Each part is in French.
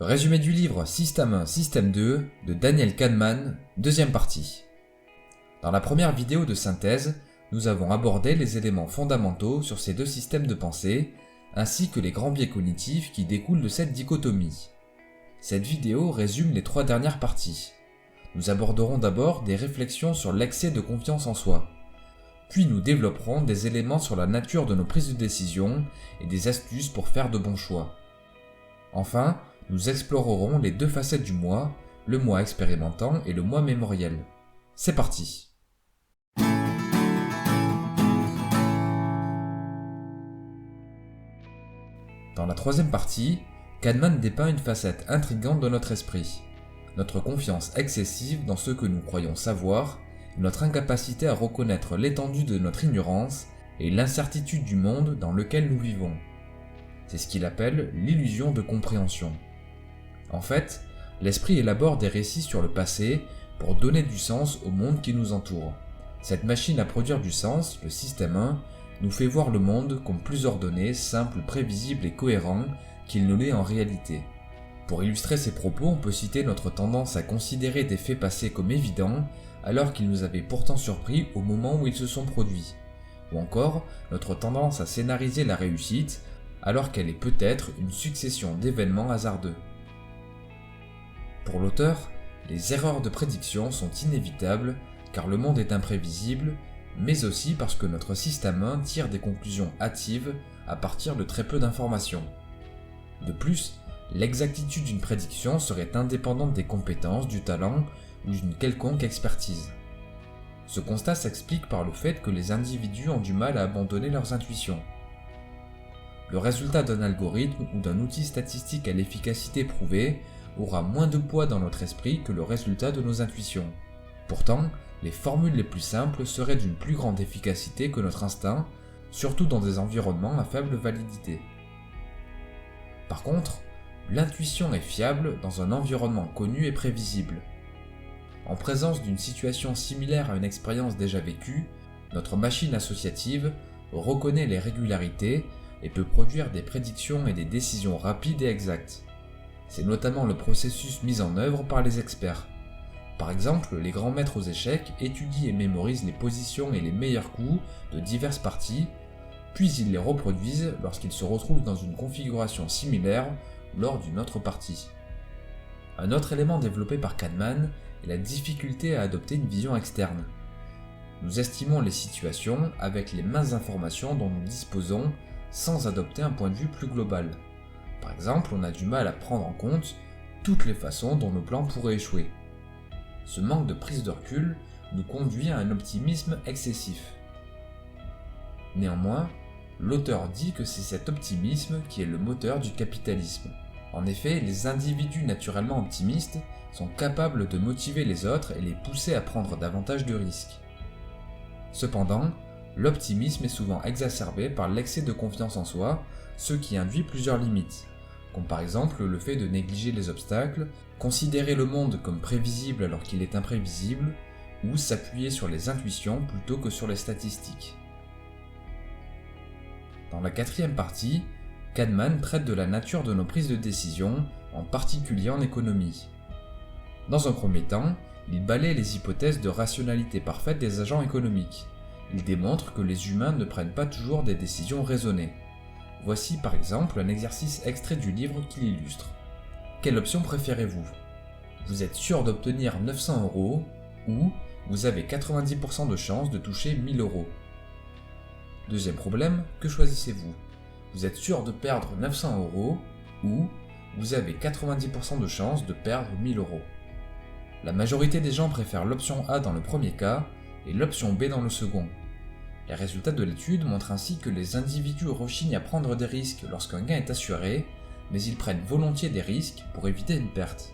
Résumé du livre Système 1, Système 2 de Daniel Kahneman, deuxième partie. Dans la première vidéo de synthèse, nous avons abordé les éléments fondamentaux sur ces deux systèmes de pensée, ainsi que les grands biais cognitifs qui découlent de cette dichotomie. Cette vidéo résume les trois dernières parties. Nous aborderons d'abord des réflexions sur l'excès de confiance en soi. Puis nous développerons des éléments sur la nature de nos prises de décision et des astuces pour faire de bons choix. Enfin, nous explorerons les deux facettes du moi, le moi expérimentant et le moi mémoriel. C'est parti! Dans la troisième partie, Kahneman dépeint une facette intrigante de notre esprit. Notre confiance excessive dans ce que nous croyons savoir, notre incapacité à reconnaître l'étendue de notre ignorance et l'incertitude du monde dans lequel nous vivons. C'est ce qu'il appelle l'illusion de compréhension. En fait, l'esprit élabore des récits sur le passé pour donner du sens au monde qui nous entoure. Cette machine à produire du sens, le système 1, nous fait voir le monde comme plus ordonné, simple, prévisible et cohérent qu'il ne l'est en réalité. Pour illustrer ces propos, on peut citer notre tendance à considérer des faits passés comme évidents, alors qu'ils nous avaient pourtant surpris au moment où ils se sont produits. Ou encore, notre tendance à scénariser la réussite, alors qu'elle est peut-être une succession d'événements hasardeux. Pour l'auteur, les erreurs de prédiction sont inévitables car le monde est imprévisible, mais aussi parce que notre système 1 tire des conclusions hâtives à partir de très peu d'informations. De plus, l'exactitude d'une prédiction serait indépendante des compétences, du talent ou d'une quelconque expertise. Ce constat s'explique par le fait que les individus ont du mal à abandonner leurs intuitions. Le résultat d'un algorithme ou d'un outil statistique à l'efficacité prouvée aura moins de poids dans notre esprit que le résultat de nos intuitions. Pourtant, les formules les plus simples seraient d'une plus grande efficacité que notre instinct, surtout dans des environnements à faible validité. Par contre, l'intuition est fiable dans un environnement connu et prévisible. En présence d'une situation similaire à une expérience déjà vécue, notre machine associative reconnaît les régularités et peut produire des prédictions et des décisions rapides et exactes. C'est notamment le processus mis en œuvre par les experts. Par exemple, les grands maîtres aux échecs étudient et mémorisent les positions et les meilleurs coups de diverses parties, puis ils les reproduisent lorsqu'ils se retrouvent dans une configuration similaire lors d'une autre partie. Un autre élément développé par Kahneman est la difficulté à adopter une vision externe. Nous estimons les situations avec les minces informations dont nous disposons sans adopter un point de vue plus global. Par exemple, on a du mal à prendre en compte toutes les façons dont nos plans pourraient échouer. Ce manque de prise de recul nous conduit à un optimisme excessif. Néanmoins, l'auteur dit que c'est cet optimisme qui est le moteur du capitalisme. En effet, les individus naturellement optimistes sont capables de motiver les autres et les pousser à prendre davantage de risques. Cependant, l'optimisme est souvent exacerbé par l'excès de confiance en soi, ce qui induit plusieurs limites, comme par exemple le fait de négliger les obstacles, considérer le monde comme prévisible alors qu'il est imprévisible, ou s'appuyer sur les intuitions plutôt que sur les statistiques. Dans la quatrième partie, Kahneman traite de la nature de nos prises de décision, en particulier en économie. Dans un premier temps, il balaie les hypothèses de rationalité parfaite des agents économiques. Il démontre que les humains ne prennent pas toujours des décisions raisonnées. Voici par exemple un exercice extrait du livre qui l'illustre. Quelle option préférez-vous ? Vous êtes sûr d'obtenir 900 € ou vous avez 90% de chances de toucher 1000 €. Deuxième problème, que choisissez-vous ? Vous êtes sûr de perdre 900 € ou vous avez 90% de chances de perdre 1000 €. La majorité des gens préfèrent l'option A dans le premier cas et l'option B dans le second. Les résultats de l'étude montrent ainsi que les individus rechignent à prendre des risques lorsqu'un gain est assuré, mais ils prennent volontiers des risques pour éviter une perte.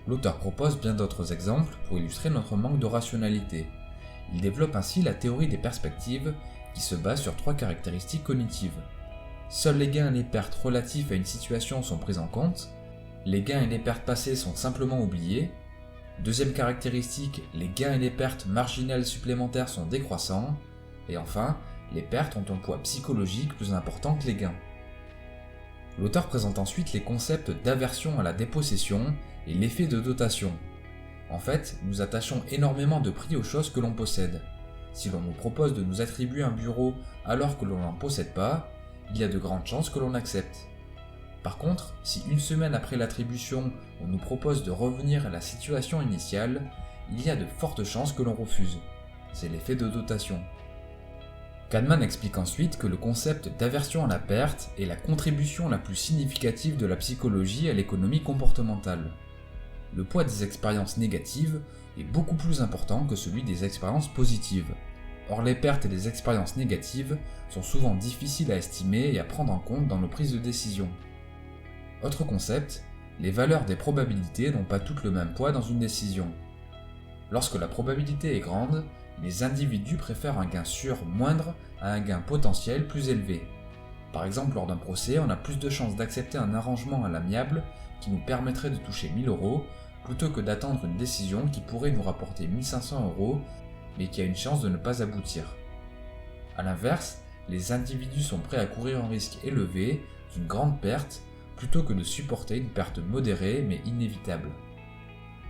L'auteur propose bien d'autres exemples pour illustrer notre manque de rationalité. Il développe ainsi la théorie des perspectives qui se base sur trois caractéristiques cognitives. Seuls les gains et les pertes relatifs à une situation sont pris en compte, les gains et les pertes passées sont simplement oubliés. Deuxième caractéristique, les gains et les pertes marginales supplémentaires sont décroissants. Et enfin, les pertes ont un poids psychologique plus important que les gains. L'auteur présente ensuite les concepts d'aversion à la dépossession et l'effet de dotation. En fait, nous attachons énormément de prix aux choses que l'on possède. Si l'on nous propose de nous attribuer un bureau alors que l'on n'en possède pas, il y a de grandes chances que l'on accepte. Par contre, si une semaine après l'attribution, on nous propose de revenir à la situation initiale, il y a de fortes chances que l'on refuse. C'est l'effet de dotation. Kahneman explique ensuite que le concept d'aversion à la perte est la contribution la plus significative de la psychologie à l'économie comportementale. Le poids des expériences négatives est beaucoup plus important que celui des expériences positives. Or, les pertes et les expériences négatives sont souvent difficiles à estimer et à prendre en compte dans nos prises de décision. Autre concept, les valeurs des probabilités n'ont pas toutes le même poids dans une décision. Lorsque la probabilité est grande, les individus préfèrent un gain sûr moindre à un gain potentiel plus élevé. Par exemple, lors d'un procès, on a plus de chances d'accepter un arrangement à l'amiable qui nous permettrait de toucher 1000 € plutôt que d'attendre une décision qui pourrait nous rapporter 1500 € mais qui a une chance de ne pas aboutir. A l'inverse, les individus sont prêts à courir un risque élevé d'une grande perte plutôt que de supporter une perte modérée mais inévitable.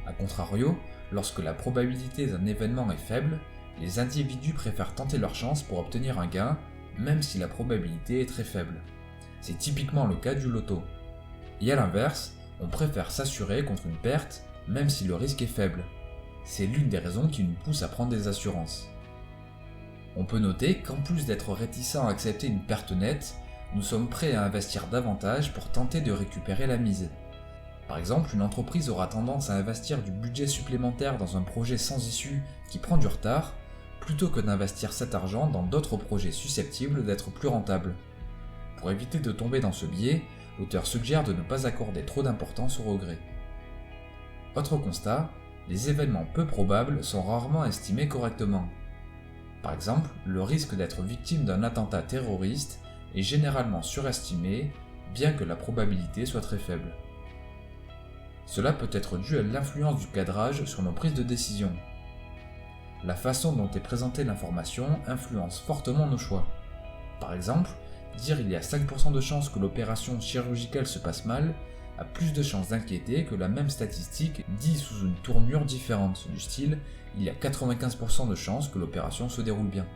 A contrario, lorsque la probabilité d'un événement est faible, les individus préfèrent tenter leur chance pour obtenir un gain, même si la probabilité est très faible. C'est typiquement le cas du loto. Et à l'inverse, on préfère s'assurer contre une perte, même si le risque est faible. C'est l'une des raisons qui nous pousse à prendre des assurances. On peut noter qu'en plus d'être réticents à accepter une perte nette, nous sommes prêts à investir davantage pour tenter de récupérer la mise. Par exemple, une entreprise aura tendance à investir du budget supplémentaire dans un projet sans issue qui prend du retard, plutôt que d'investir cet argent dans d'autres projets susceptibles d'être plus rentables. Pour éviter de tomber dans ce biais, l'auteur suggère de ne pas accorder trop d'importance au regret. Autre constat, les événements peu probables sont rarement estimés correctement. Par exemple, le risque d'être victime d'un attentat terroriste est généralement surestimé, bien que la probabilité soit très faible. Cela peut être dû à l'influence du cadrage sur nos prises de décision. La façon dont est présentée l'information influence fortement nos choix. Par exemple, dire il y a 5% de chances que l'opération chirurgicale se passe mal a plus de chances d'inquiéter que la même statistique dit sous une tournure différente, du style il y a 95% de chances que l'opération se déroule bien.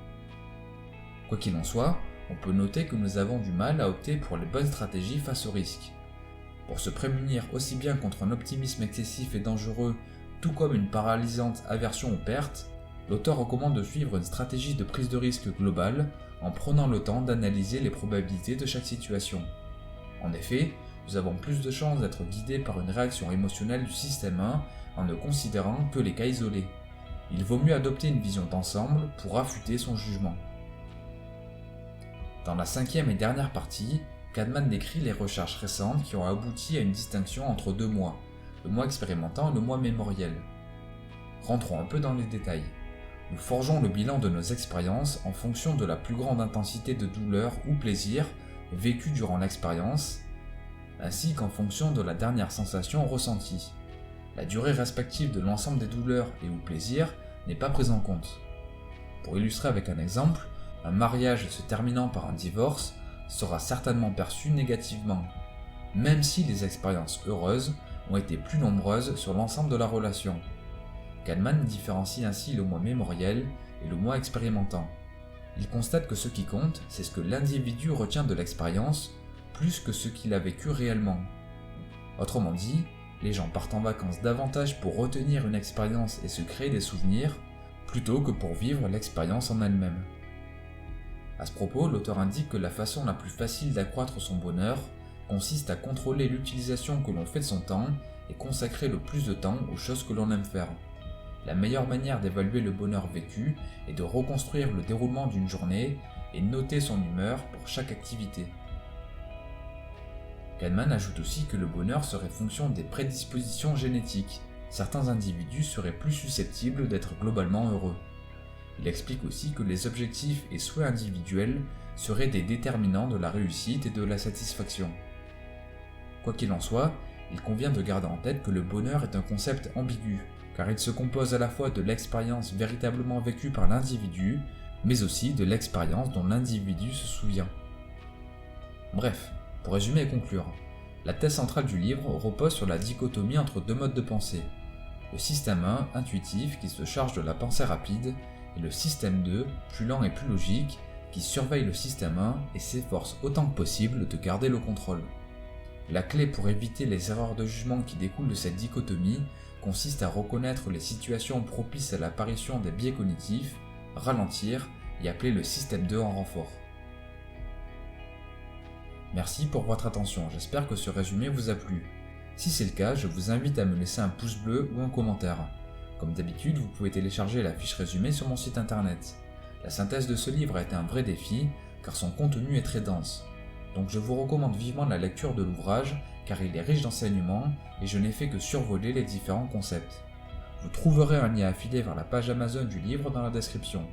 Quoi qu'il en soit, on peut noter que nous avons du mal à opter pour les bonnes stratégies face au risque. Pour se prémunir aussi bien contre un optimisme excessif et dangereux, tout comme une paralysante aversion aux pertes, l'auteur recommande de suivre une stratégie de prise de risque globale en prenant le temps d'analyser les probabilités de chaque situation. En effet, nous avons plus de chances d'être guidés par une réaction émotionnelle du système 1 en ne considérant que les cas isolés. Il vaut mieux adopter une vision d'ensemble pour affûter son jugement. Dans la 5e et dernière partie, Kahneman décrit les recherches récentes qui ont abouti à une distinction entre deux mois, le moi expérimentant et le moi mémoriel. Rentrons un peu dans les détails. Nous forgeons le bilan de nos expériences en fonction de la plus grande intensité de douleur ou plaisir vécue durant l'expérience, ainsi qu'en fonction de la dernière sensation ressentie. La durée respective de l'ensemble des douleurs et ou plaisirs n'est pas prise en compte. Pour illustrer avec un exemple, un mariage se terminant par un divorce sera certainement perçu négativement, même si les expériences heureuses ont été plus nombreuses sur l'ensemble de la relation. Kahneman différencie ainsi le moi mémoriel et le moi expérimentant. Il constate que ce qui compte, c'est ce que l'individu retient de l'expérience, plus que ce qu'il a vécu réellement. Autrement dit, les gens partent en vacances davantage pour retenir une expérience et se créer des souvenirs, plutôt que pour vivre l'expérience en elle-même. À ce propos, l'auteur indique que la façon la plus facile d'accroître son bonheur consiste à contrôler l'utilisation que l'on fait de son temps et consacrer le plus de temps aux choses que l'on aime faire. La meilleure manière d'évaluer le bonheur vécu est de reconstruire le déroulement d'une journée et noter son humeur pour chaque activité. Kahneman ajoute aussi que le bonheur serait fonction des prédispositions génétiques. Certains individus seraient plus susceptibles d'être globalement heureux. Il explique aussi que les objectifs et souhaits individuels seraient des déterminants de la réussite et de la satisfaction. Quoi qu'il en soit, il convient de garder en tête que le bonheur est un concept ambigu, car il se compose à la fois de l'expérience véritablement vécue par l'individu, mais aussi de l'expérience dont l'individu se souvient. Bref, Pour résumer et conclure, la thèse centrale du livre repose sur la dichotomie entre deux modes de pensée. Le système 1, intuitif, qui se charge de la pensée rapide, et le système 2, plus lent et plus logique, qui surveille le système 1 et s'efforce autant que possible de garder le contrôle. La clé pour éviter les erreurs de jugement qui découlent de cette dichotomie consiste à reconnaître les situations propices à l'apparition des biais cognitifs, ralentir et appeler le système 2 en renfort. Merci pour votre attention, j'espère que ce résumé vous a plu. Si c'est le cas, je vous invite à me laisser un pouce bleu ou un commentaire. Comme d'habitude, vous pouvez télécharger la fiche résumée sur mon site internet. La synthèse de ce livre a été un vrai défi, car son contenu est très dense. Donc je vous recommande vivement la lecture de l'ouvrage, car il est riche d'enseignements et je n'ai fait que survoler les différents concepts. Vous trouverez un lien affilié vers la page Amazon du livre dans la description.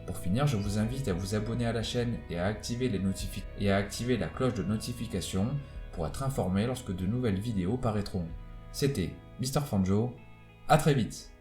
Pour finir, je vous invite à vous abonner à la chaîne et à activer la cloche de notification pour être informé lorsque de nouvelles vidéos paraîtront. C'était Mr. Fanjo, à très vite.